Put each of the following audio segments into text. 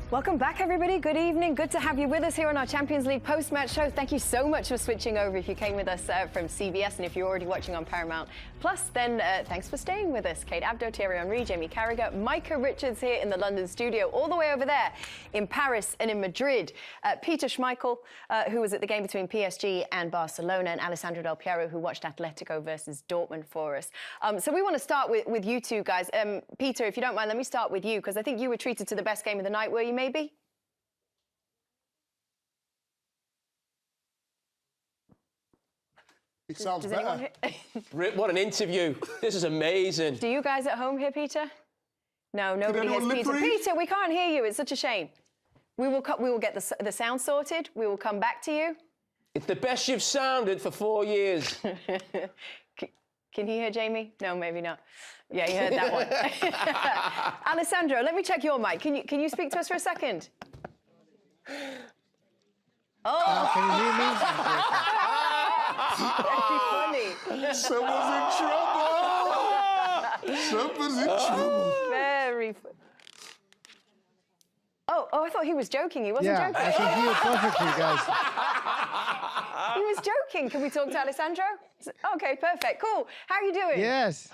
Welcome back, everybody. Good evening. Good to have you with us here on our Champions League post-match show. Thank you so much for switching over if you came with us from CBS, and if you're already watching on Paramount Plus, then thanks for staying with us. Kate Abdo, Thierry Henry, Jamie Carragher, Micah Richards here in the London studio, all the way over there in Paris and in Madrid. Peter Schmeichel, who was at the game between PSG and Barcelona, and Alessandro Del Piero, who watched Atletico versus Dortmund for us. So we want to start with you two guys. Peter, if you don't mind, let me start with you, because I think you were treated to the best game of the night, were you, maybe? It sounds better. What an interview. This is amazing. Do you guys at home hear Peter? No, nobody hears Peter. Peter, we can't hear you. It's such a shame. We will get the sound sorted. We will come back to you. It's the best you've sounded for 4 years. Can he hear Jamie? No, maybe not. Yeah, he heard that one. Alessandro, let me check your mic. Can you speak to us for a second? Oh! Can you hear me? Very funny. Someone's in trouble. Someone's in trouble. Very funny. Oh, I thought he was joking. He wasn't joking. I can hear perfectly, guys. He was joking. Can we talk to Alessandro? Okay, perfect. Cool. How are you doing? Yes.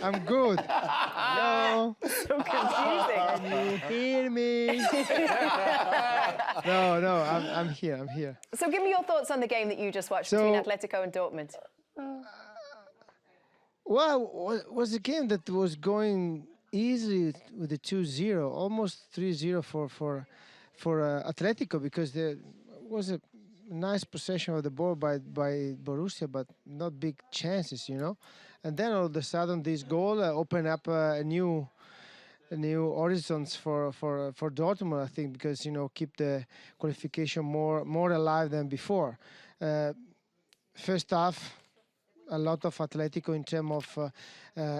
I'm good. Hello. So confusing. Can you hear me? No, I'm here. I'm here. So give me your thoughts on the game that you just watched between Atletico and Dortmund. Well, it was a game that was going easily with the 2-0, almost 3-0 for Atletico, because there was a nice possession of the ball by Borussia, but not big chances, you know. And then all of a sudden, this goal opened up a new horizons for Dortmund, I think, because, you know, keep the qualification more alive than before. First half, a lot of Atletico in terms of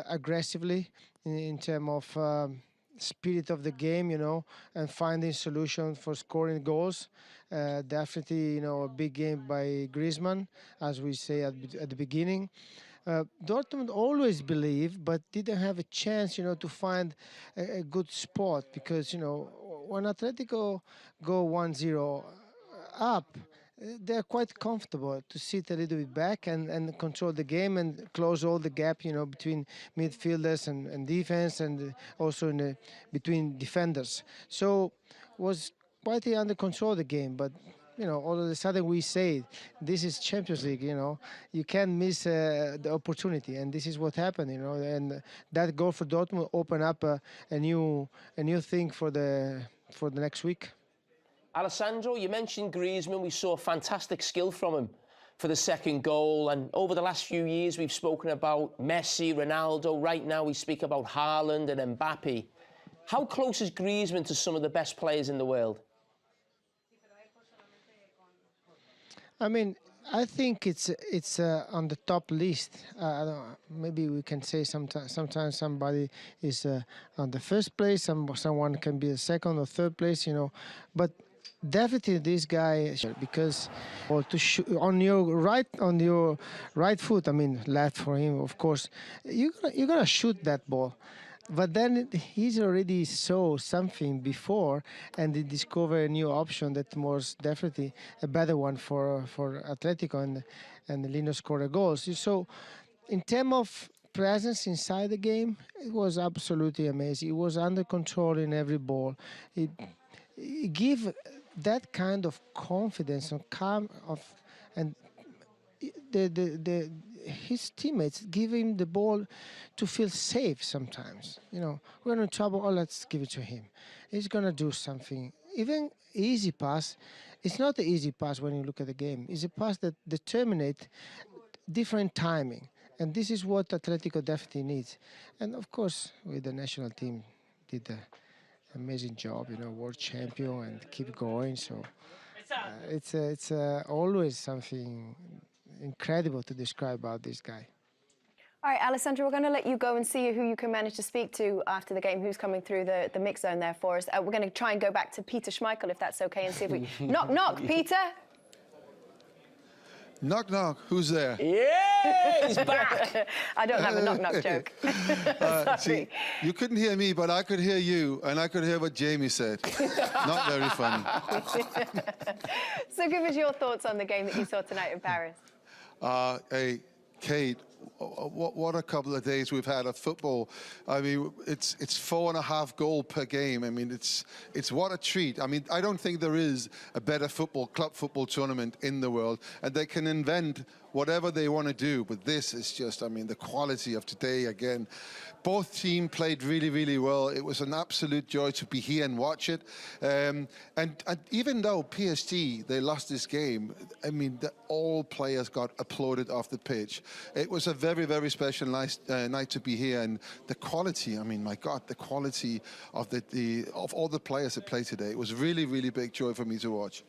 aggressively, in terms of spirit of the game, you know, and finding solutions for scoring goals. Definitely, you know, a big game by Griezmann, as we say at the beginning. Dortmund always believed, but didn't have a chance, you know, to find a good spot, because, you know, when Atletico go 1-0 up, they're quite comfortable to sit a little bit back and control the game and close all the gap, you know, between midfielders and defense, and also between defenders. So was quite under control of the game, but, you know, all of a sudden we say this is Champions League, you know, you can't miss the opportunity, and this is what happened, you know, and that goal for Dortmund opened up a new thing for the next week. Alessandro, you mentioned Griezmann. We saw fantastic skill from him for the second goal. And over the last few years, we've spoken about Messi, Ronaldo. Right now, we speak about Haaland and Mbappe. How close is Griezmann to some of the best players in the world? I mean, I think it's on the top list. I don't know, maybe we can say sometimes somebody is on the first place, someone can be the second or third place, you know, but definitely this guy, because to shoot on your right foot, I mean left for him, of course, you're gonna shoot that ball. But then he's already saw something before, and he discovered a new option that was definitely a better one for Atletico, and Lino scored a goal. So in terms of presence inside the game, it was absolutely amazing. It was under control in every ball. It gave that kind of confidence and calm and his teammates give him the ball to feel safe sometimes. You know, we're in trouble, oh, let's give it to him. He's going to do something. Even easy pass, it's not an easy pass when you look at the game. It's a pass that determines different timing. And this is what Atletico definitely needs. And of course, with the national team, did an amazing job, you know, world champion, and keep going. So it's always something incredible to describe about this guy. All right, Alessandro, we're going to let you go and see who you can manage to speak to after the game, who's coming through the mix zone there for us. We're going to try and go back to Peter Schmeichel, if that's okay, and see if we... Knock, knock, Peter! Knock, knock. Who's there? Yeah, he's back. I don't have a knock-knock joke. Sorry. See, you couldn't hear me, but I could hear you, and I could hear what Jamie said. Not very funny. So give us your thoughts on the game that you saw tonight in Paris. Hey, Kate, what a couple of days we've had of football. I mean, it's 4.5 goals per game. I mean, it's what a treat. I mean, I don't think there is a better club football tournament in the world, and they can invent whatever they want to do. But this is just, I mean, the quality of today again. Both teams played really, really well. It was an absolute joy to be here and watch it. And even though PSG, they lost this game, I mean, all players got applauded off the pitch. It was a very, very special night to be here. And the quality, I mean, my God, the quality of of all the players that played today, it was really, really big joy for me to watch.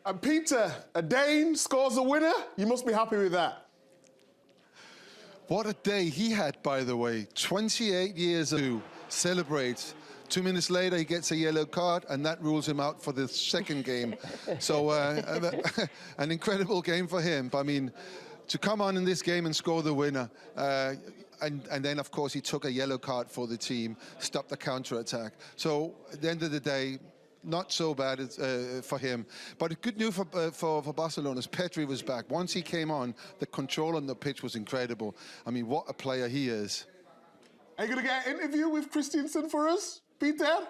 And Peter, a Dane scores a winner. You must be happy with that. What a day he had, by the way. 28 years to celebrate. 2 minutes later, he gets a yellow card, and that rules him out for the second game. So an incredible game for him. I mean, to come on in this game and score the winner, and then, of course, he took a yellow card for the team, stopped the counter-attack. So at the end of the day, not so bad for him. But good news for Barcelona is Pedri was back. Once he came on, the control on the pitch was incredible. I mean, what a player he is. Are you going to get an interview with Christensen for us, Peter?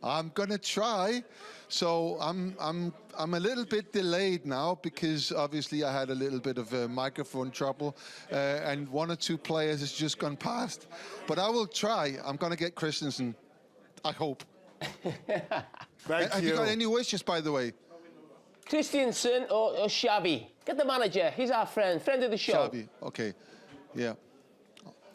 I'm going to try. So I'm a little bit delayed now because obviously I had a little bit of microphone trouble and 1 or 2 players has just gone past. But I will try. I'm going to get Christensen, I hope. Have you got any wishes, by the way? Christensen or Xavi? Get the manager. He's our friend of the show. Xavi, okay. Yeah.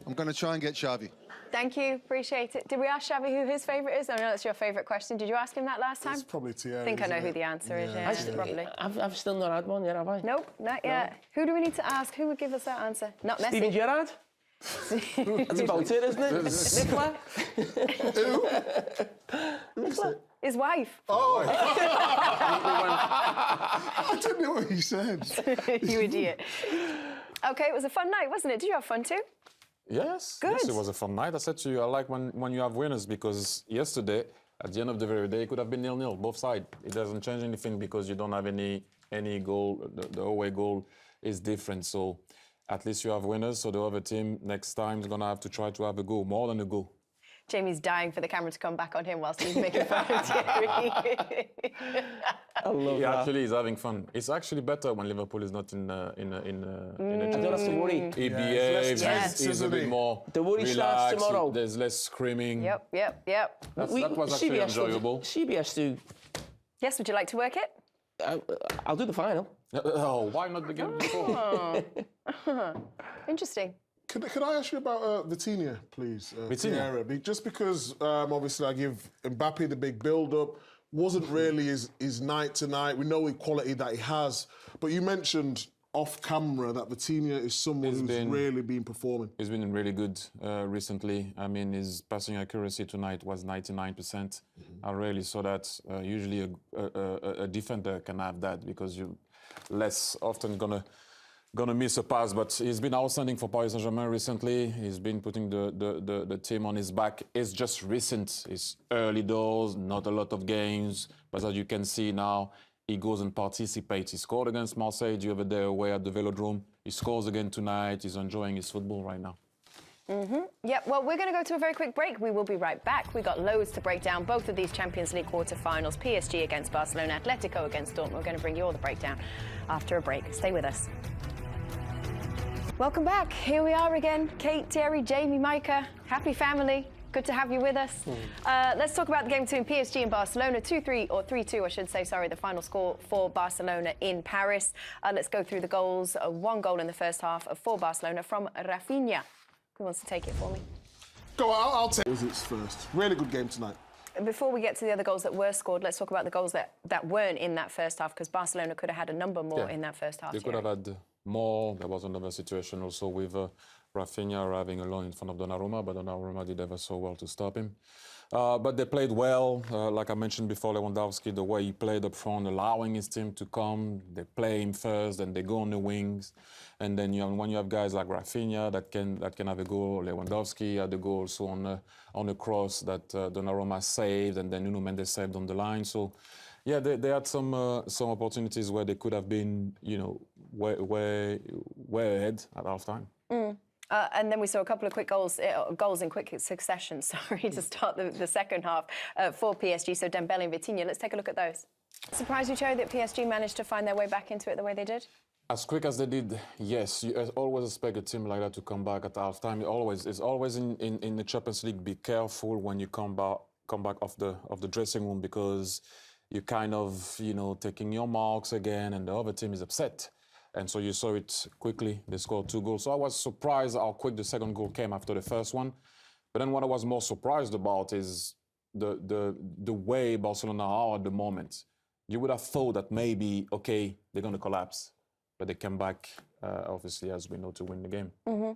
I'm going to try and get Xavi. Thank you, appreciate it. Did we ask Xavi who his favourite is? I know that's your favourite question. Did you ask him that last time? It's probably Thierry. I think I know who the answer is, yeah, probably. I've still not had one yet, have I? Nope, not yet. Who do we need to ask? Who would give us that answer? Not Messi. Steven Gerrard? That's about it, isn't it? Nicola? Nicola? His wife. Oh! I didn't know what he said. You idiot. Okay, it was a fun night, wasn't it? Did you have fun too? Yes, Good. yes, it was a fun night. I said to you, I like when you have winners because yesterday, at the end of the very day, it could have been 0-0, both sides. It doesn't change anything because you don't have any goal. The away goal is different. So at least you have winners. So the other team next time is going to have to try to have a goal, more than a goal. Jamie's dying for the camera to come back on him whilst he's making fun of Thierry. I love He that. actually is having fun. It's actually better when Liverpool is not in a I don't have to worry. He behaves, Yes. he's a bit more The worry starts relaxed, tomorrow. There's less screaming. Yep. That was actually enjoyable. CBS do. Yes, would you like to work it? I'll do the final. Oh, why not the game before? Interesting. Could I ask you about Vitinha, please? Vitinha? Thierry? Just because, obviously, I give Mbappe the big build-up. Wasn't really his night tonight. We know the quality that he has. But you mentioned off-camera that Vitinha is someone who's really been performing. He's been really good recently. I mean, his passing accuracy tonight was 99%. I rarely saw that. Usually a defender can have that because you're less often gonna miss a pass, but he's been outstanding for Paris Saint-Germain recently. He's been putting the team on his back. It's just recent. It's early doors, not a lot of games, but as you can see now, he goes and participates. He scored against Marseille the other day away at the Velodrome. He scores again tonight. He's enjoying his football right now. Yep, well, we're going to go to a very quick break. We will be right back. We've got loads to break down, both of these Champions League quarter-finals, PSG against Barcelona, Atletico against Dortmund. We're going to bring you all the breakdown after a break. Stay with us. Welcome back. Here we are again. Kate, Thierry, Jamie, Micah. Happy family. Good to have you with us. Let's talk about the game between PSG and Barcelona. 2-3, or 3-2, I should say, sorry, the final score for Barcelona in Paris. Let's go through the goals. 1 goal in the first half for Barcelona from Rafinha. Who wants to take it for me? Go on, I'll take it first. Really good game tonight. Before we get to the other goals that were scored, let's talk about the goals that weren't in that first half, because Barcelona could have had a number more in that first half. They could have had more. There was another situation also with Rafinha arriving alone in front of Donnarumma, but Donnarumma did ever so well to stop him. But they played well. Like I mentioned before, Lewandowski, the way he played up front, allowing his team to come. They play him first, then they go on the wings. And then when you have guys like Rafinha that can have a goal, Lewandowski had the goal also on a cross that Donnarumma saved, and then Nuno Mendes saved on the line. So, yeah, they had some opportunities where they could have been, way ahead at half-time. And then we saw a couple of quick goals in quick succession, sorry, to start the second half for PSG. So Dembele and Vitinha, let's take a look at those. Surprised you, Cherry, that PSG managed to find their way back into it the way they did? As quick as they did, yes. You always expect a team like that to come back at half-time. It's always in the Champions League, be careful when you come back off the dressing room, because you're kind of, taking your marks again, and the other team is upset. And so you saw it quickly. They scored 2 goals. So I was surprised how quick the second goal came after the first one. But then what I was more surprised about is the way Barcelona are at the moment. You would have thought that maybe, okay, they're going to collapse. But they came back, obviously, as we know, to win the game. Mm-hmm.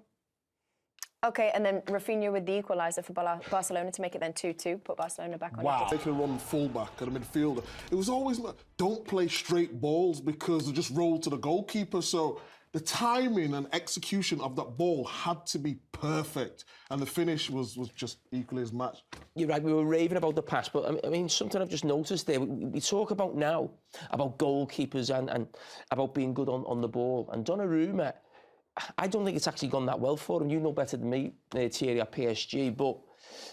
OK, and then Rafinha with the equaliser for Barcelona to make it then 2-2, put Barcelona back on. Wow. Taking a run full-back and a midfielder. It was always like, don't play straight balls because they just roll to the goalkeeper. So the timing and execution of that ball had to be perfect. And the finish was just equally as matched. You're right, we were raving about the pass, but I mean, something I've just noticed there, we talk about now, about goalkeepers and about being good on the ball. And Donnarumma, I don't think it's actually gone that well for him. You know better than me, Thierry, at PSG, but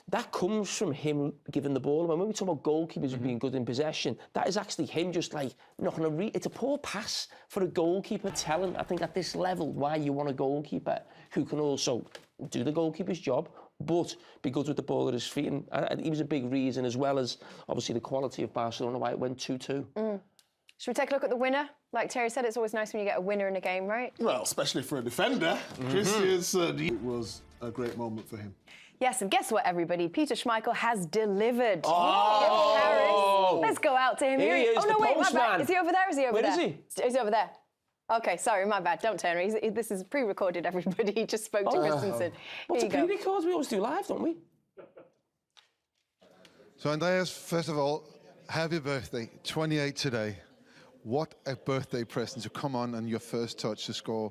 that comes from him giving the ball. When we talk about goalkeepers being good in possession, that is actually him just like knocking it's a poor pass for a goalkeeper, telling, I think, at this level, why you want a goalkeeper who can also do the goalkeeper's job, but be good with the ball at his feet. And he was a big reason, as well as, obviously, the quality of Barcelona, why it went 2-2. Should we take a look at the winner? Like Terry said, it's always nice when you get a winner in a game, right? Well, especially for a defender. It was a great moment for him. Yes, and guess what, everybody? Peter Schmeichel has delivered. Oh! Paris. Let's go out to him. Here he is, no, the wait, my postman. bad. Is he over there or is he over there? Where is he? He's over there. OK, sorry, my bad. Don't turn around. This is pre-recorded, everybody. He just spoke to Christensen. What's a pre-record? We always do live, don't we? So, Andreas, first of all, happy birthday. 28 today. What a birthday present to come on and your first touch to score.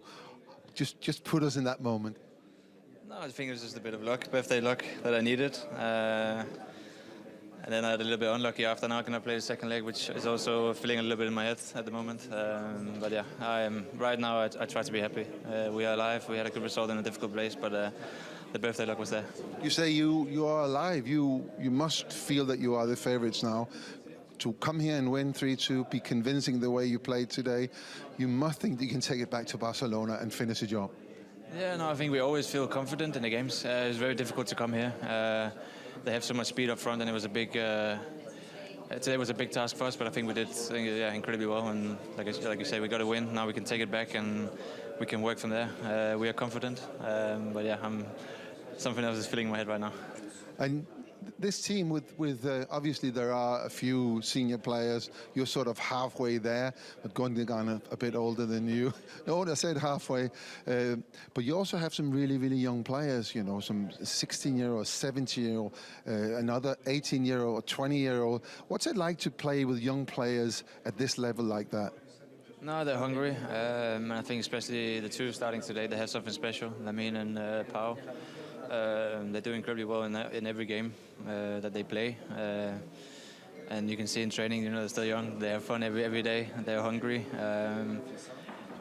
Just put us in that moment. No, I think it was just a bit of luck, birthday luck that I needed. And then I had a little bit unlucky after. Now can I play the second leg, which is also filling a little bit in my head at the moment. But yeah, right now I try to be happy. We are alive. We had a good result in a difficult place, but the birthday luck was there. You say you are alive. You must feel that you are the favourites now. To come here and win 3-2, be convincing the way you played today, you must think that you can take it back to Barcelona and finish the job. Yeah, no, I think we always feel confident in the games. It's very difficult to come here. They have so much speed up front, and it was a big. Today was a big task for us, but I think we did incredibly well. And like you say, we got to win. Now we can take it back and we can work from there. We are confident, but yeah, something else is filling my head right now. And this team with obviously there are a few senior players. You're sort of halfway there, but Gundogan a bit older than you. No, I said halfway. But you also have some really, really young players, some 16-year-old, 17-year-old, another 18-year-old, 20-year-old. What's it like to play with young players at this level like that? No, they're hungry. And I think especially the two starting today, they have something special, Lamine and Pau. They do incredibly well in every game that they play, and you can see in training, they're still young. They have fun every day. They're hungry.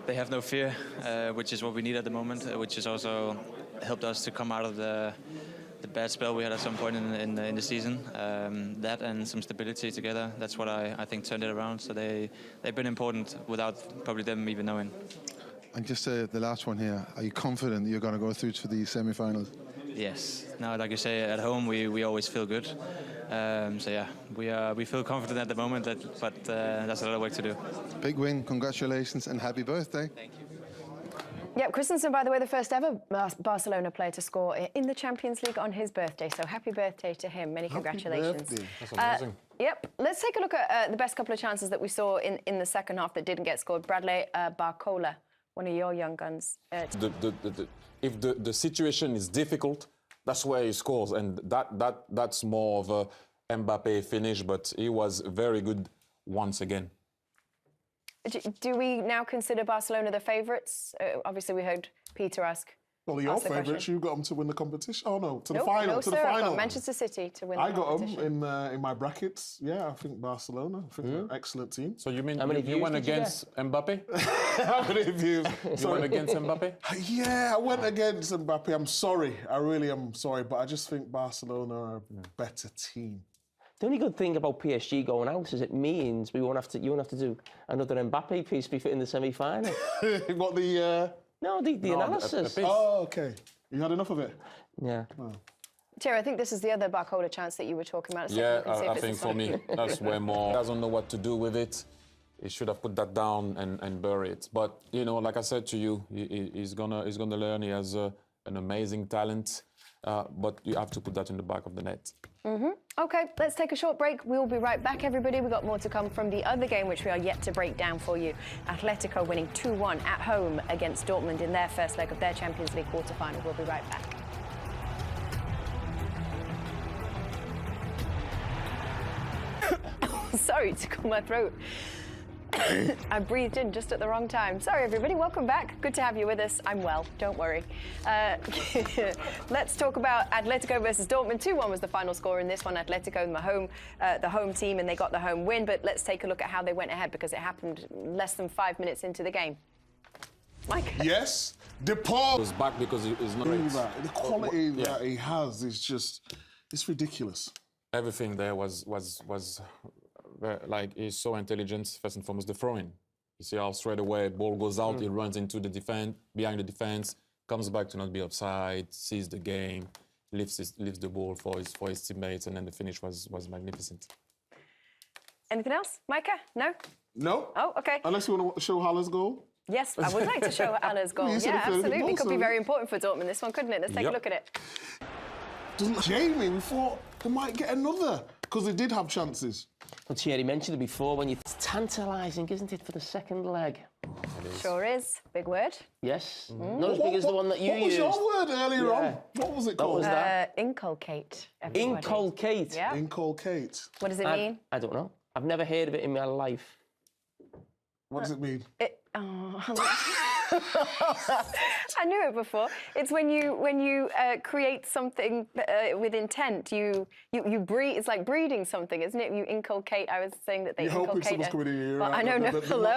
They have no fear, which is what we need at the moment. Which has also helped us to come out of the bad spell we had at some point in the season. That and some stability together. That's what I think turned it around. So they've been important without probably them even knowing. And just the last one here. Are you confident that you're going to go through to the semi-finals? Yes. Now, like you say, at home we always feel good. So yeah, we feel confident at the moment, but that's a lot of work to do. Big win, congratulations, and happy birthday. Thank you. Yeah, Christensen, by the way, the first ever Barcelona player to score in the Champions League on his birthday. So happy birthday to him. Many congratulations. That's amazing. Yep. Let's take a look at the best couple of chances that we saw in the second half that didn't get scored. Bradley Barcola one of your young guns. If the situation is difficult, that's where he scores, and that's more of a Mbappe finish. But he was very good once again. Do we now consider Barcelona the favourites? Obviously, we heard Peter ask. Well, your favourites, you got them to win the competition. Oh no, to the final. No, to sir, the final. I've got Manchester City to win. I got them in my brackets. Yeah, I think Barcelona. I think they're an excellent team. So you mean you went against Mbappe? How many views? You went against Mbappe? Yeah, I went against Mbappe. I'm sorry. I really am sorry, but I just think Barcelona are a better team. The only good thing about PSG going out is it means you won't have to do another Mbappe piece before in the semi-final. What the? No, the analysis. Oh, okay. You had enough of it? Yeah. Oh. Thierry, I think this is the other Barcola chance that you were talking about. Yeah, I think for me, that's where more. He doesn't know what to do with it. He should have put that down and bury it. But, you know, like I said to you, he's gonna learn. He has an amazing talent. But you have to put that in the back of the net. OK, let's take a short break. We'll be right back, everybody. We've got more to come from the other game, which we are yet to break down for you. Atletico winning 2-1 at home against Dortmund in their first leg of their Champions League quarter-final. We'll be right back. Sorry to clear my throat. I breathed in just at the wrong time. Sorry, everybody. Welcome back. Good to have you with us. I'm well. Don't worry. Let's talk about Atletico versus Dortmund. 2-1 was the final score in this one. Atletico, the home team, and they got the home win. But let's take a look at how they went ahead because it happened less than 5 minutes into the game. Micah. Yes. DePaul He's back because he's not great. The quality that he has is just, it's ridiculous. Everything there was like, he's so intelligent. First and foremost, the throw-in. You see how straight away ball goes out, he runs into the defense, behind the defense, comes back to not be offside, sees the game, lifts the ball for his teammates, and then the finish was magnificent. Anything else, Micah? No? No. Oh, OK. Unless you want to show Haller's goal. Yes, I would like to show Allah's goal. Yeah, absolutely. Could be very important for Dortmund, this one, couldn't it? Let's take a look at it. Doesn't Jamie? We thought they might get another because they did have chances. Well, Thierry mentioned it before. When it's tantalising, isn't it, for the second leg? Sure is. Big word. Yes. Not as big as the one that you used. What was your word earlier on? What was it called? What was that? Inculcate. Everybody. Inculcate. Yeah. Inculcate. What does it mean? I don't know. I've never heard of it in my life. What does it mean? I knew it before. It's when you create something with intent. You breed. It's like breeding something, isn't it? You inculcate. I was saying that they inculcate. Hoping someone's coming in your ear. I know. No. Hello.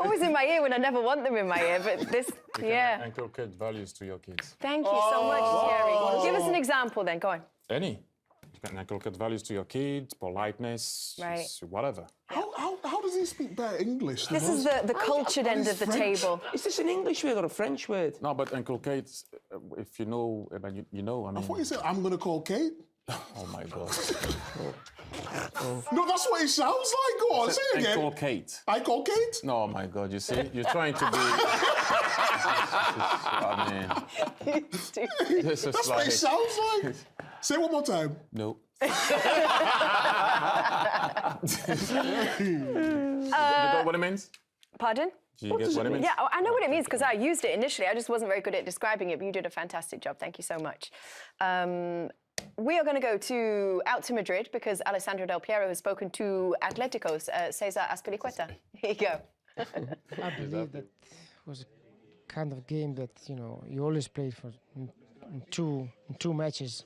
Always in my ear when I never want them in my ear. But this, yeah. Inculcate values to your kids. Thank you so much, Thierry. Give us an example, then. Go on. Any. You can inculcate values to your kids, politeness, right. Whatever. How does he speak better English? This is the cultured end of the table. Is this an English word or a French word? No, but inculcate, if you know, you know, I mean... I thought you said, I'm going to call Kate. Oh, my God. No, that's what it sounds like. Go on, say it again. Inculcate. I call Kate? No, my God, you see? You're trying to be... I mean... This is That's what it sounds like. Say it one more time. No. You know what it means? Pardon? Do you get what it means? Yeah, I know what it means because I used it initially. I just wasn't very good at describing it, but you did a fantastic job. Thank you so much. We are going to go out to Madrid because Alessandro Del Piero has spoken to Atletico's Cesar Azpilicueta. Here you go. I believe that was a kind of game that, you know, you always play for in two matches.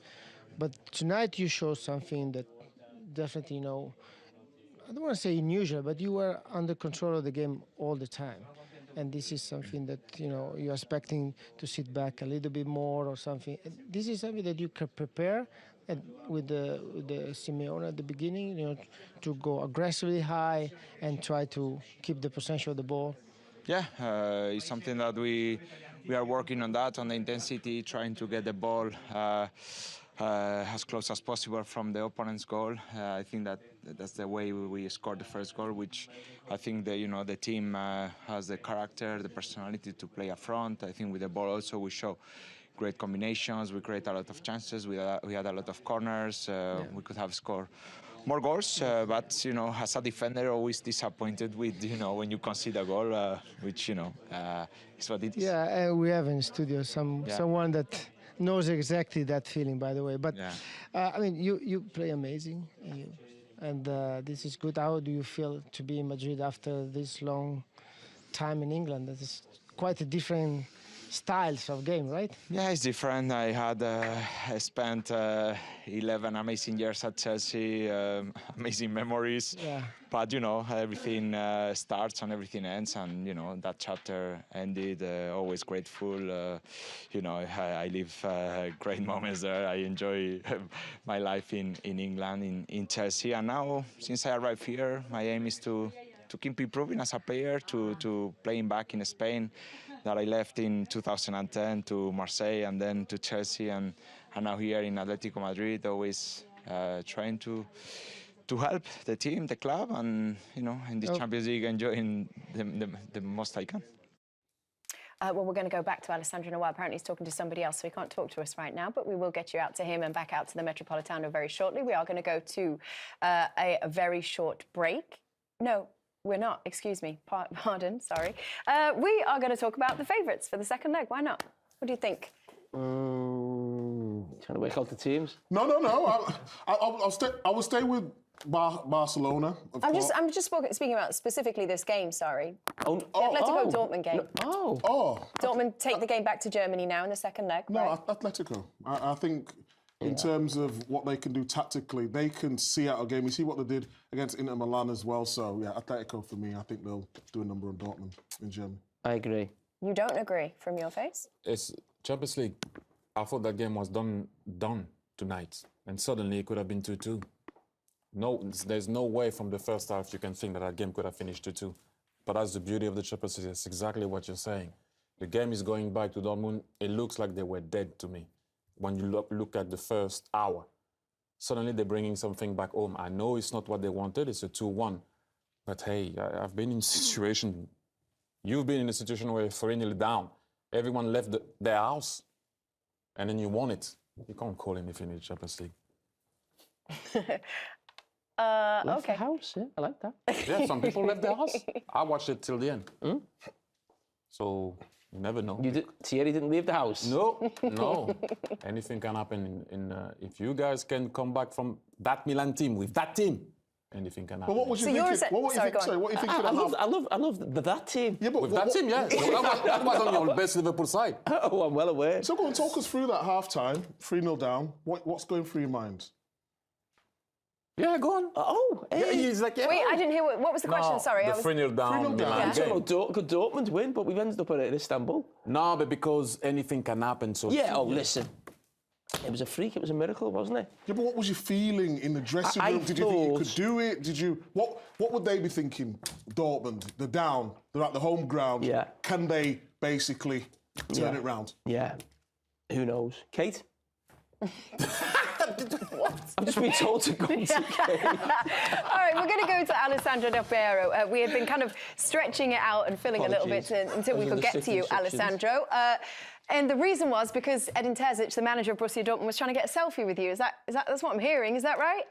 But tonight you showed something that definitely, you know, I don't want to say unusual, but you were under control of the game all the time. And this is something that, you know, you're expecting to sit back a little bit more or something. This is something that you can prepare with the Simeone at the beginning, you know, to go aggressively high and try to keep the possession of the ball. Yeah, it's something that we are working on that, on the intensity, trying to get the ball as close as possible from the opponent's goal. I think that's the way we scored the first goal, which I think the team has the character, the personality to play up front. I think with the ball also we show great combinations. We create a lot of chances. We had a lot of corners. We could have scored more goals. But as a defender, always disappointed with when you concede a goal, which is what it is. Yeah, and we have in studio someone that knows exactly that feeling, by the way. But I mean, you play amazing, and this is good. How do you feel to be in Madrid after this long time in England? That is quite a different styles of game, right? Yeah, it's different. I spent 11 amazing years at Chelsea, amazing memories. Yeah. But everything starts and everything ends, and that chapter ended. Always grateful. I live great moments there. I enjoy my life in England, in Chelsea, and now since I arrived here, my aim is to keep improving as a player, to playing back in Spain. That I left in 2010 to Marseille and then to Chelsea and now here in Atletico Madrid, always trying to help the team, the club, and in this Champions League enjoying the most I can. Well, we're going to go back to Alessandro Noel. Apparently he's talking to somebody else, so he can't talk to us right now, but we will get you out to him and back out to the Metropolitano very shortly. We are going to go to a very short break. No, we're not. Excuse me. Pardon. Sorry. We are going to talk about the favourites for the second leg. Why not? What do you think? Trying to work out the teams. No. I will stay with Barcelona. I'm just speaking about specifically this game. Sorry. The Atletico Dortmund game. Dortmund take the game back to Germany now in the second leg. No, right? Atletico. I think in terms of what they can do tactically, they can see out a game. You see what they did against Inter Milan as well. So, yeah, Atletico for me, I think they'll do a number on Dortmund in Germany. I agree. You don't agree from your face? It's Champions League. I thought that game was done tonight. And suddenly it could have been 2-2. No, there's no way from the first half you can think that game could have finished 2-2. But that's the beauty of the Champions League. It's exactly what you're saying. The game is going back to Dortmund. It looks like they were dead to me. When you look at the first hour, suddenly they're bringing something back home. I know it's not what they wanted. It's a 2-1. But hey, I've been in a situation, you've been in a situation where you're 3-0 down. Everyone left their house, and then you won it. You can't call anything in the Champions League. Left the house, yeah, I like that. Yeah, some people left their house. I watched it till the end. So, you never know. Thierry didn't leave the house? No. Anything can happen. If you guys can come back from that Milan team with that team, anything can happen. But what was you thinking? What you think? I love that team. Yeah, but with that team, yeah. That was on your best Liverpool side. Oh, I'm well aware. So go and talk us through that half-time, 3-0 down. What's going through your mind? Yeah, go on. Hey. He's like, Wait, I didn't hear what was the question. No, Sorry, the 3-0 down. Yeah. Could Dortmund win, but we've ended up in Istanbul. No, but because anything can happen. So listen. It was a freak. It was a miracle, wasn't it? Yeah, but what was your feeling in the dressing room? Did you think you could do it? Did you? What would they be thinking? Dortmund, they're down. They're at the home ground. Yeah. Can they basically turn it round? Yeah. Who knows? Kate? I've just been told to go to Kate. All right, we're going to go to Alessandro Del Piero. We had been kind of stretching it out and filling a little bit until we could get to you, Alessandro. And the reason was because Edin Terzic, the manager of Borussia Dortmund, was trying to get a selfie with you. That's what I'm hearing. Is that right?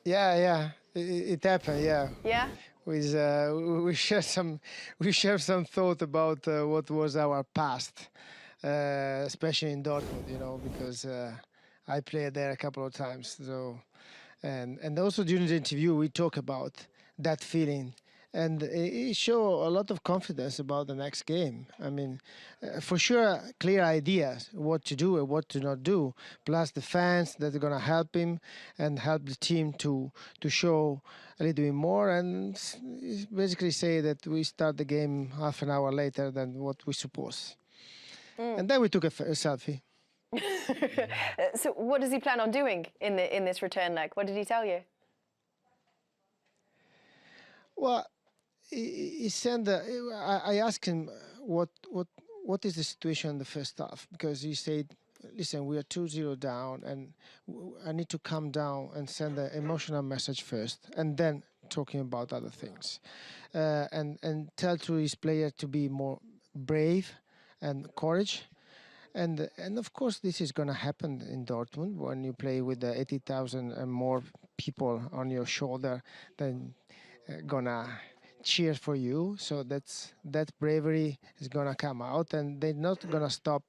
Yeah. It happened. Yeah. Yeah. We shared some thought about what was our past, especially in Dortmund. Because I played there a couple of times. So, and also during the interview we talk about that feeling. And it showed a lot of confidence about the next game. I mean, for sure, clear ideas, what to do and what to not do, plus the fans that are going to help him and help the team to show a little bit more, and basically say that we start the game half an hour later than what we suppose. And then we took a selfie. So what does he plan on doing in this return leg? What did he tell you? Well, he said I asked him what is the situation in the first half, because he said, listen, we are 2-0 down and I need to calm down and send an emotional message first and then talking about other things, and tell to his player to be more brave and courage, And of course, this is going to happen in Dortmund when you play with the 80,000 and more people on your shoulder, then gonna cheer for you. So that bravery is gonna come out, and they're not gonna stop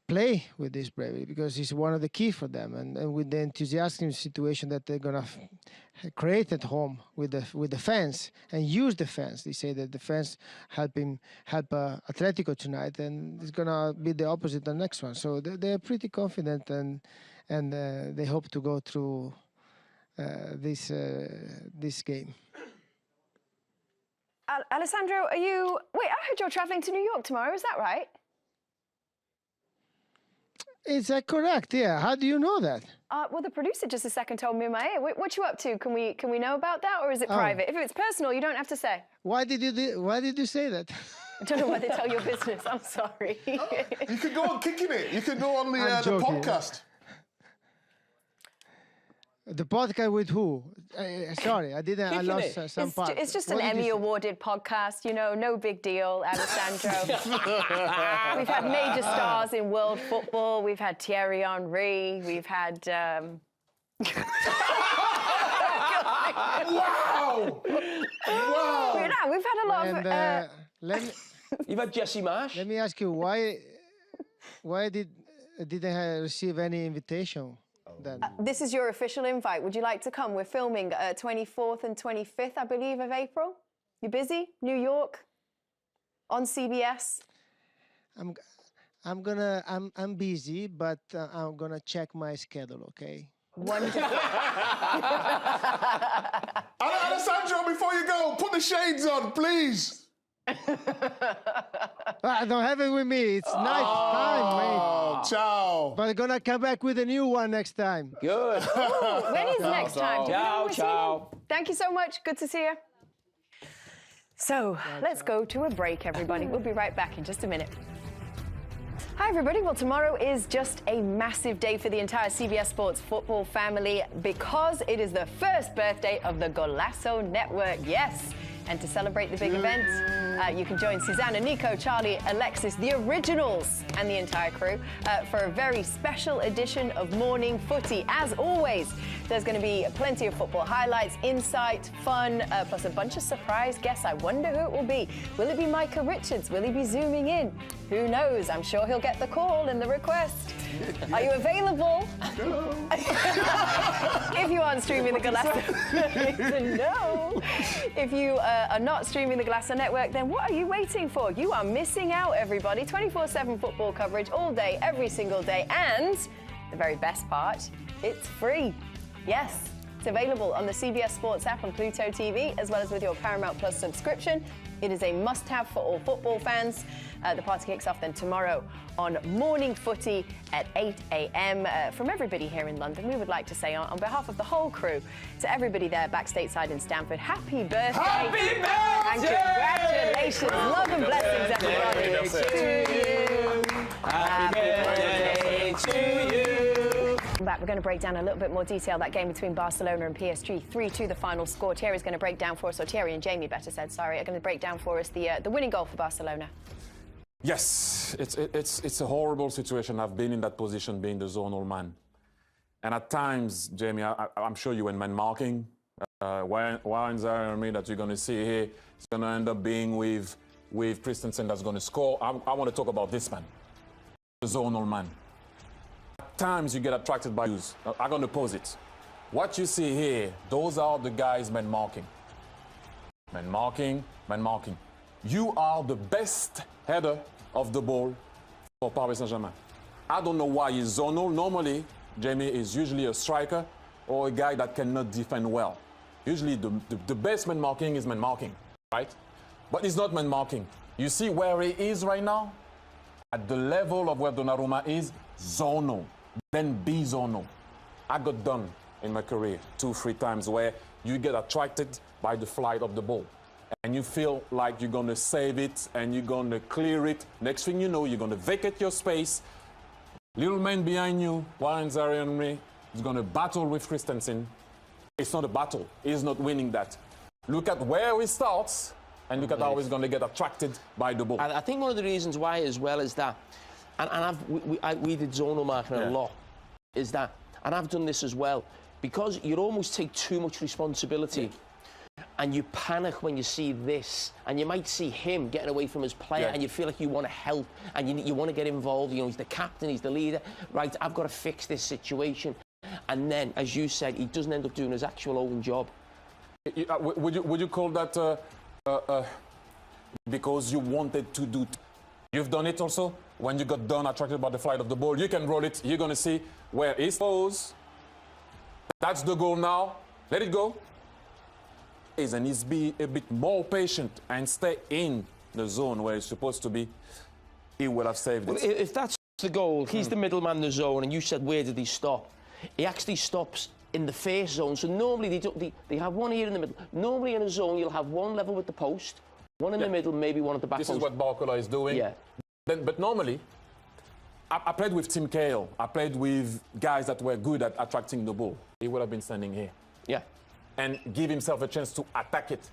play with this bravery, because it's one of the key for them. And with the enthusiastic situation that they're gonna create at home with the fans and use the fans. They say that the fans help Atletico tonight, and it's gonna be the opposite the next one. So they're pretty confident, and they hope to go through this game. Alessandro, wait, I heard you're traveling to New York tomorrow, is that right? Is that correct? Yeah. How do you know that? Well, the producer just a second told me in my ear. What you up to? Can we know about that, or is it private? If it's personal, you don't have to say. Why did you say that? I don't know why they tell your business. I'm sorry. You could go on kicking it. You could go on the podcast. The podcast with who? Sorry, I didn't. I lost some part. It's just an Emmy-awarded podcast, you know. No big deal, Alessandro. We've had major stars in world football. We've had Thierry Henry. We've had. Wow! Wow! Yeah, we've had a lot of. You've had Jesse Marsh. Let me ask you why didn't I receive any invitation? Then. This is your official invite. Would you like to come? We're filming 24th and 25th, I believe, of April. You busy? New York? On CBS? I'm busy, but I'm gonna check my schedule, okay? Wonderful. Alessandro, before you go, put the shades on, please. I don't have it with me. It's night time, mate. Oh, ciao. But I'm gonna come back with a new one next time. Good. Ooh, when is next time? Ciao, ciao. Thank you so much. Good to see you. So let's go to a break, everybody. We'll be right back in just a minute. Hi, everybody. Well, tomorrow is just a massive day for the entire CBS Sports football family because it is the first birthday of the Golazo Network. Yes. And to celebrate the big event, you can join Susanna, Nico, Charlie, Alexis, the originals, and the entire crew for a very special edition of Morning Footy. As always, there's going to be plenty of football highlights, insight, fun, plus a bunch of surprise guests. I wonder who it will be. Will it be Micah Richards? Will he be zooming in? Who knows? I'm sure he'll get the call and the request. Are you available? No. If you aren't streaming the Golazo, no. If you are not streaming the Golazo Network, then what are you waiting for? You are missing out, everybody. 24/7 football coverage all day, every single day. And the very best part, it's free. Yes. It's available on the CBS Sports app on Pluto TV, as well as with your Paramount Plus subscription. It is a must-have for all football fans. The party kicks off then tomorrow on Morning Footy at 8 a.m. From everybody here in London, we would like to say on behalf of the whole crew, to everybody there back stateside in Stamford, happy birthday. Happy birthday! And congratulations. Love and blessings, everybody. To you. Happy birthday to you. Back, we're going to break down a little bit more detail that game between Barcelona and PSG. 3-2 the final score. Thierry's going to break down for us, or Thierry and Jamie better said, sorry, are going to break down for us the winning goal for Barcelona. Yes, it's a horrible situation. I've been in that position, being the zonal man. And at times, Jamie, I'm sure you went man marking. Warren's army that you're going to see here is going to end up being with Christensen that's going to score. I want to talk about this man, the zonal man. At times you get attracted by views. I'm going to pose it. What you see here, those are the guys man marking. Man marking, man marking. You are the best header of the ball for Paris Saint-Germain. I don't know why he's zonal. Normally, Jamie is usually a striker or a guy that cannot defend well. Usually the best man marking is man marking, right? But he's not man marking. You see where he is right now? At the level of where Donnarumma is, zonal. Then be zonal. I got done in my career 2-3 times where you get attracted by the flight of the ball. And you feel like you're going to save it and you're going to clear it. Next thing you know, you're going to vacate your space. Little man behind you, Warren Zaire-Emery, is going to battle with Christensen. It's not a battle. He's not winning that. Look at where he starts and look at how he's going to get attracted by the ball. I think one of the reasons why as well is that, and we did zonal marking a lot, is that, and I've done this as well, because you almost take too much responsibility. And you panic when you see this, and you might see him getting away from his player, and you feel like you want to help, and you want to get involved. You know, he's the captain, he's the leader. Right, I've got to fix this situation. And then, as you said, he doesn't end up doing his actual own job. Would you call that because you wanted to do? You've done it also when you got done attracted by the flight of the ball. You can roll it. You're going to see where it's goes. That's the goal now. Let it go. And he's be a bit more patient and stay in the zone where he's supposed to be, he would have saved it. Well, if that's the goal, he's the middleman in the zone, and you said, where did he stop? He actually stops in the face zone. So normally they have one here in the middle. Normally in a zone, you'll have one level with the post, one in the middle, maybe one at the back This post. is what Barcola is doing. Yeah. But normally, I played with Tim Cahill. I played with guys that were good at attracting the ball. He would have been standing here. Yeah. And give himself a chance to attack it.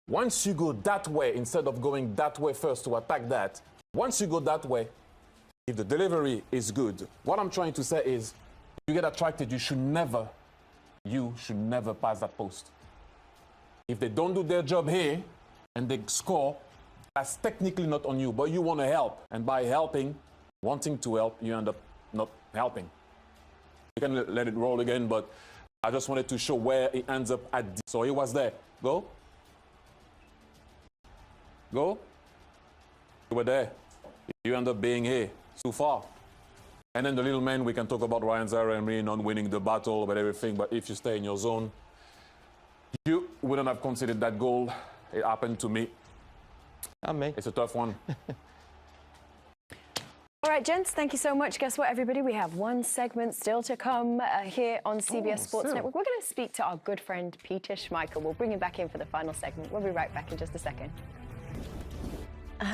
Once you go that way, instead of going that way first to attack that, once you go that way, if the delivery is good, what I'm trying to say is, you get attracted, you should never pass that post. If they don't do their job here, and they score, that's technically not on you, but you want to help. And by helping, wanting to help, you end up not helping. You can let it roll again, but I just wanted to show where he ends up at. So he was there. Go. Go. You were there. You end up being here. So far. And then the little man, we can talk about Ryan Zara-Emery not winning the battle, but everything. But if you stay in your zone, you wouldn't have considered that goal. It happened to me. And me. It's a tough one. All right, gents, thank you so much. Guess what, everybody? We have one segment still to come here on CBS Sports Network. We're going to speak to our good friend Peter Schmeichel. We'll bring him back in for the final segment. We'll be right back in just a second.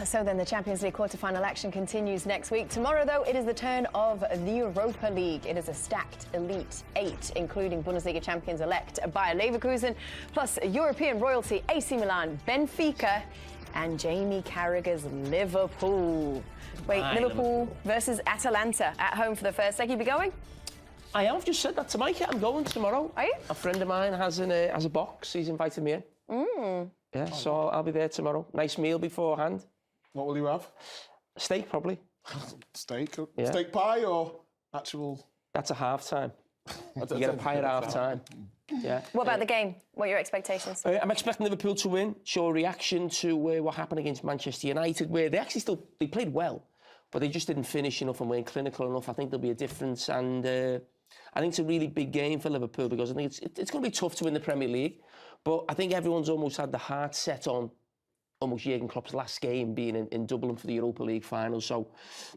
So then the Champions League quarter-final action continues next week. Tomorrow, though, it is the turn of the Europa League. It is a stacked Elite Eight, including Bundesliga champions-elect Bayer Leverkusen, plus European royalty AC Milan, Benfica, and Jamie Carragher's Liverpool. Wait, Liverpool versus Atalanta at home for the first leg. You be going? I have just said that to Micah. I'm going tomorrow. Are you? A friend of mine has a box. He's invited me in. Yeah, so I'll be there tomorrow. Nice meal beforehand. What will you have? Steak, probably. Steak? Yeah. Steak pie or actual? That's a half-time. You get a pie at half-time. Yeah. What about the game? What are your expectations? I'm expecting Liverpool to win. Show a reaction to what happened against Manchester United, where they actually they played well, but they just didn't finish enough and weren't clinical enough. I think there'll be a difference, and I think it's a really big game for Liverpool because I think it's going to be tough to win the Premier League. But I think everyone's almost had the heart set on almost Jurgen Klopp's last game being in Dublin for the Europa League final. So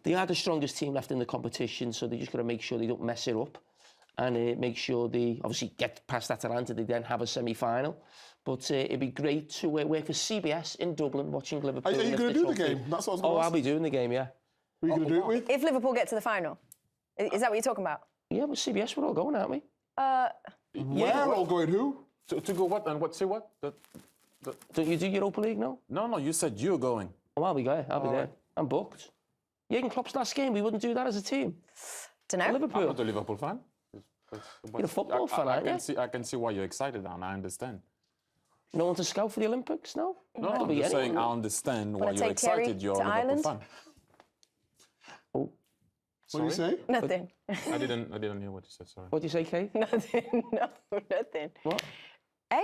they are the strongest team left in the competition, so they just got to make sure they don't mess it up and make sure they obviously get past Atalanta. They then have a semi-final. But it'd be great to work for CBS in Dublin watching Liverpool. Are you going to do the game? That's what I was going to ask. I'll be doing the game, yeah. Who are you going to do it with? If Liverpool get to the final, is that what you're talking about? Yeah, with CBS we're all going, aren't we? We're all going who? To go what and what? Say what? Don't you do Europa League now? No, you said you're going. Oh, I'll be there. I'll be there. I'm booked. Jurgen Klopp's last game, we wouldn't do that as a team. Dunno. Liverpool. I'm not a Liverpool fan. You're a football fan, aren't you? I can see why you're excited, and I understand. No one to scout for the Olympics, no? No, I'm just saying I understand why you're take Thierry excited. You're a to Liverpool Ireland? fan. Oh, What do you say? Nothing. I didn't hear what you said. Sorry. what do you say, Kate? Nothing. No, nothing. What? Eh?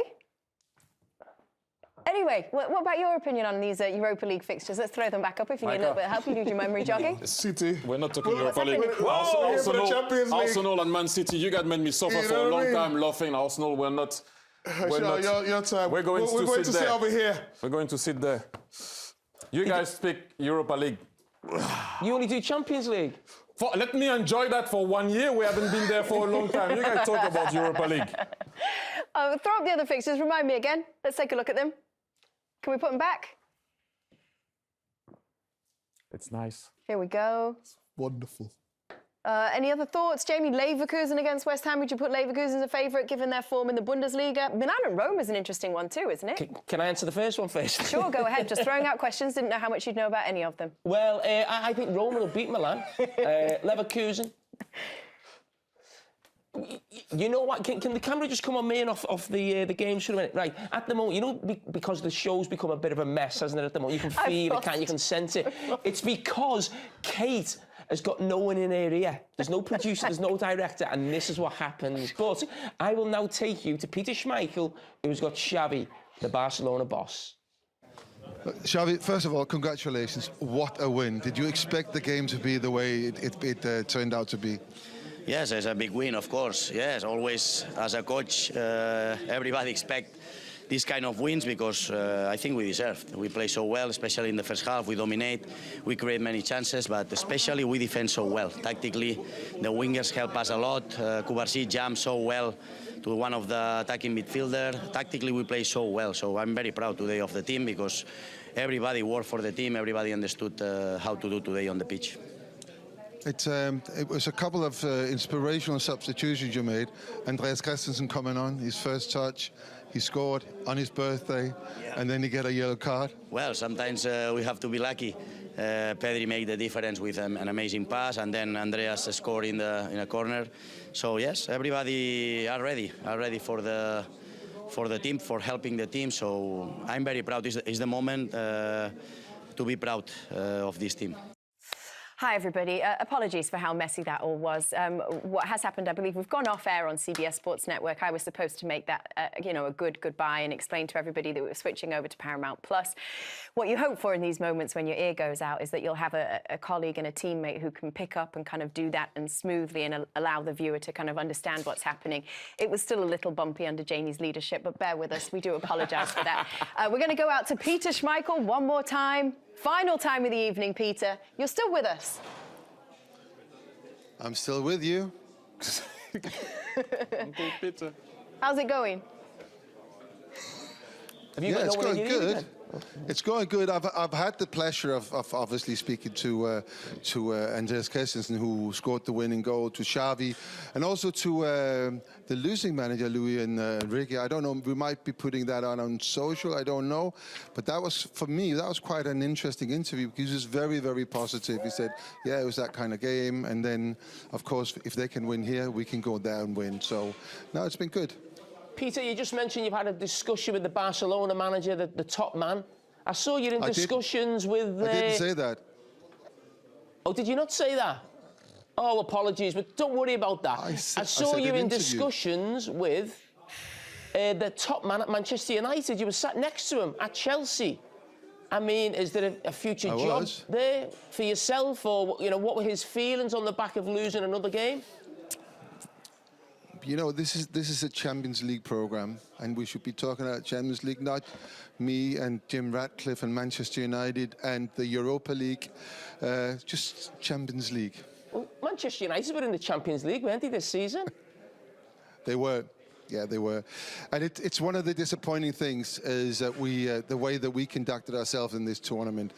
Anyway, what about your opinion on these Europa League fixtures? Let's throw them back up if you need a little bit of help. You need your memory jogging. City. We're not talking Europa League. Whoa, here for the Champions League. Arsenal and Man City. You guys made me suffer You for know a what I long mean? time laughing. Arsenal, we're not. Your time. We're going to sit sit there. over here. We're going to sit there. You guys speak Europa League. You only do Champions League. Let me enjoy that for 1 year. We haven't been there for a long time. You guys talk about Europa League. Throw up the other fixtures. Remind me again. Let's take a look at them. Can we put them back? It's nice. Here we go. Wonderful. Any other thoughts? Jamie, Leverkusen against West Ham. Would you put Leverkusen as a favourite given their form in the Bundesliga? Milan and Rome is an interesting one too, isn't it? Can I answer the first one first? Sure, go ahead. Just throwing out questions. Didn't know how much you'd know about any of them. Well, I think Rome will beat Milan. Leverkusen. You know what? Can the camera just come on me and off the game for a minute? Right. At the moment, you know, because the show's become a bit of a mess, hasn't it? At the moment, you can feel it, you can sense it. It's because Kate has got no one in her ear. There's no producer, there's no director, and this is what happens. But I will now take you to Peter Schmeichel, who's got Xavi, the Barcelona boss. Xavi, first of all, congratulations. What a win. Did you expect the game to be the way it turned out to be? Yes, it's a big win, of course. Yes, always as a coach, everybody expects these kind of wins because I think we deserved. We play so well, especially in the first half. We dominate, we create many chances, but especially we defend so well. Tactically, the wingers help us a lot. Kubarsi jumps so well to one of the attacking midfielder. Tactically, we play so well. So I'm very proud today of the team because everybody worked for the team. Everybody understood how to do today on the pitch. It was a couple of inspirational substitutions you made. Andreas Christensen coming on, his first touch, he scored on his birthday, and then he get a yellow card. Well, sometimes we have to be lucky. Pedri made the difference with an amazing pass, and then Andreas scored in a corner. So yes, everybody are ready for the team, for helping the team. So I'm very proud. It's the moment to be proud of this team. Hi, everybody. Apologies for how messy that all was. What has happened, I believe, we've gone off air on CBS Sports Network. I was supposed to make that, a good goodbye and explain to everybody that we were switching over to Paramount Plus. What you hope for in these moments when your ear goes out is that you'll have a colleague and a teammate who can pick up and kind of do that and smoothly and allow the viewer to kind of understand what's happening. It was still a little bumpy under Jamie's leadership, but bear with us. We do apologise for that. We're going to go out to Peter Schmeichel one more time. Final time of the evening, Peter. You're still with us. I'm still with you. Peter. How's it going? Have you Yeah, got it's no one going in your ear good. then? It's going good. I've had the pleasure of obviously speaking to Andreas Christensen, who scored the winning goal, to Xavi, and also to the losing manager, Louis and Ricky. I don't know, we might be putting that on social, I don't know. But that was, for me, that was quite an interesting interview because he was very, very positive. He said, yeah, it was that kind of game. And then, of course, if they can win here, we can go there and win. So, no, it's been good. Peter, you just mentioned you've had a discussion with the Barcelona manager, the top man. I saw you in discussions with... I didn't say that. Oh, did you not say that? Oh, apologies, but don't worry about that. I saw you in discussions with the top man at Manchester United. You were sat next to him at Chelsea. I mean, is there a future job there for yourself? Or, what were his feelings on the back of losing another game? You know, this is a Champions League program, and we should be talking about Champions League, not me and Jim Ratcliffe and Manchester United and the Europa League, just Champions League. Well, Manchester United were in the Champions League, weren't they, this season? They were. Yeah, they were. And it's one of the disappointing things is that the way that we conducted ourselves in this tournament.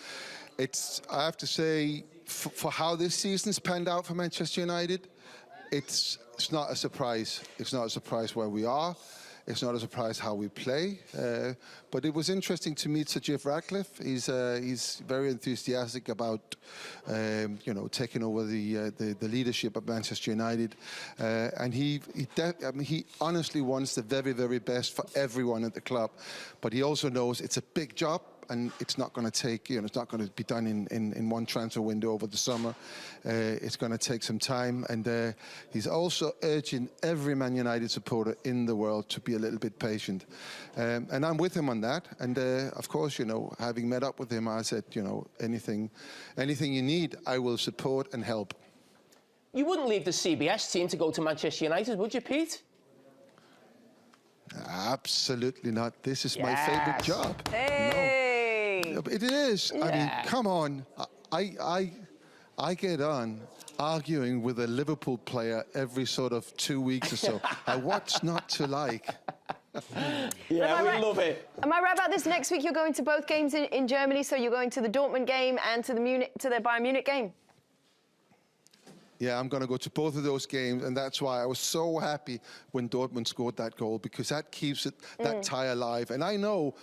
I have to say, for how this season's panned out for Manchester United, it's not a surprise. It's not a surprise where we are. It's not a surprise how we play. But it was interesting to meet Sir Jim Ratcliffe. He's very enthusiastic about, taking over the leadership of Manchester United. And he honestly wants the very, very best for everyone at the club. But he also knows it's a big job. And it's not going to take, it's not going to be done in one transfer window over the summer. It's going to take some time. And he's also urging every Man United supporter in the world to be a little bit patient. And I'm with him on that. And of course, having met up with him, I said, anything you need, I will support and help. You wouldn't leave the CBS team to go to Manchester United, would you, Pete? Absolutely not. This is my favorite job. Hey. No. It is. Yeah. I mean, come on. I get on arguing with a Liverpool player every sort of 2 weeks or so. What's not to like? Yeah, we love it. Am I right about this? Next week you're going to both games in Germany, so you're going to the Dortmund game and to the Bayern Munich game? Yeah, I'm going to go to both of those games, and that's why I was so happy when Dortmund scored that goal, because that keeps that tie alive. And I know,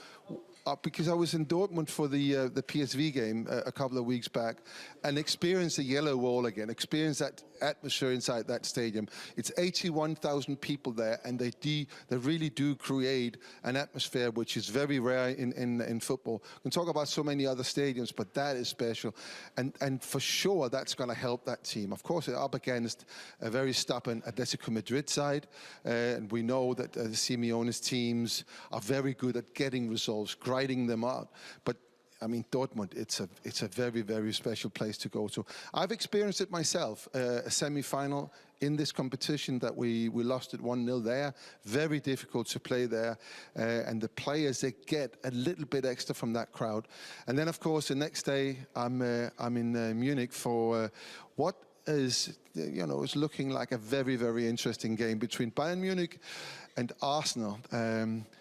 because I was in Dortmund for the PSV game a couple of weeks back, and experienced the yellow wall again, experienced that atmosphere inside that stadium. It's 81,000 people there, and they really do create an atmosphere which is very rare in football. We can talk about so many other stadiums, but that is special, and for sure that's going to help that team. Of course, they're up against a very stubborn Atletico Madrid side, and we know that Simeone's teams are very good at getting results, grinding them out. But I mean, Dortmund, it's a very, very special place to go to. I've experienced it myself, a semi-final in this competition that we lost at 1-0 there. Very difficult to play there. And the players, they get a little bit extra from that crowd. And then, of course, the next day, I'm in Munich for what is, is looking like a very, very interesting game between Bayern Munich and Arsenal.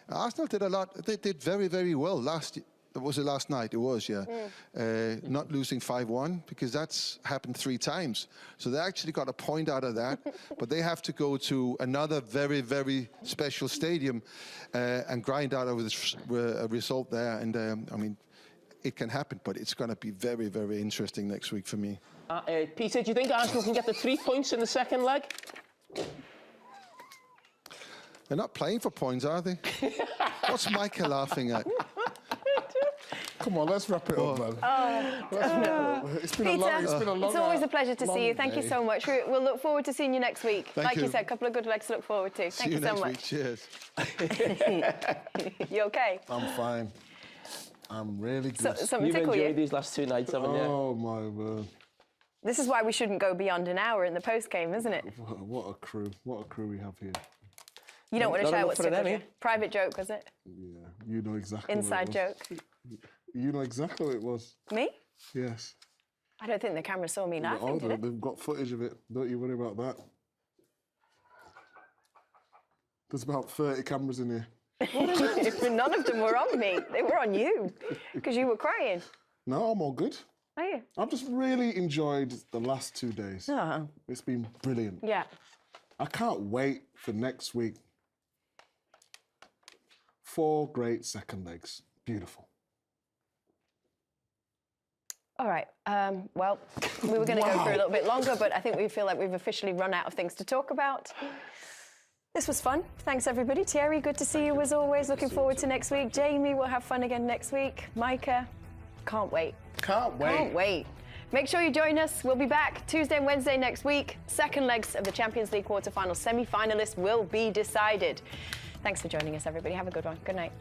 Arsenal did a lot. They did very, very well last year. Was it last night? It was, yeah. Not losing 5-1, because that's happened 3 times. So they actually got a point out of that. But they have to go to another very, very special stadium and grind out over a result there. And I mean, it can happen, but it's going to be very, very interesting next week for me. Peter, do you think Arsenal can get the 3 points in the second leg? They're not playing for points, are they? What's Micah laughing at? Come on, let's wrap it up, man. It's been Peter, a long it's always a pleasure to see you. Thank you day. so much. We'll look forward to seeing you next week. Thank like you. you said, a couple of good legs to look forward to. Thank you so much. See you next week. Cheers. You okay? I'm fine. I'm really good. Something You've tickle enjoyed you? these last 2 nights, haven't you? Oh, my word. This is why we shouldn't go beyond an hour in the post-game, isn't it? What a crew. What a crew we have here. You don't want to Not share enough what's for them, tickled you. Private joke, was it? Yeah, you know exactly Inside what it was. joke. You know exactly what it was. Me? Yes. I don't think the camera saw me laughing, did it? They've got footage of it. Don't you worry about that. There's about 30 cameras in here. None of them were on me. They were on you, because you were crying. No, I'm all good. Are you? I've just really enjoyed the last 2 days. Oh. It's been brilliant. Yeah. I can't wait for next week. 4 great second legs. Beautiful. All right. Well, we were going to go for a little bit longer, but I think we feel like we've officially run out of things to talk about. This was fun. Thanks, everybody. Thierry, good to see you as always. Looking forward to next week. Jamie, we'll have fun again next week. Micah, can't wait. Can't wait. Can't wait. Make sure you join us. We'll be back Tuesday and Wednesday next week. Second legs of the Champions League quarterfinals. Semi-finalists will be decided. Thanks for joining us, everybody. Have a good one. Good night.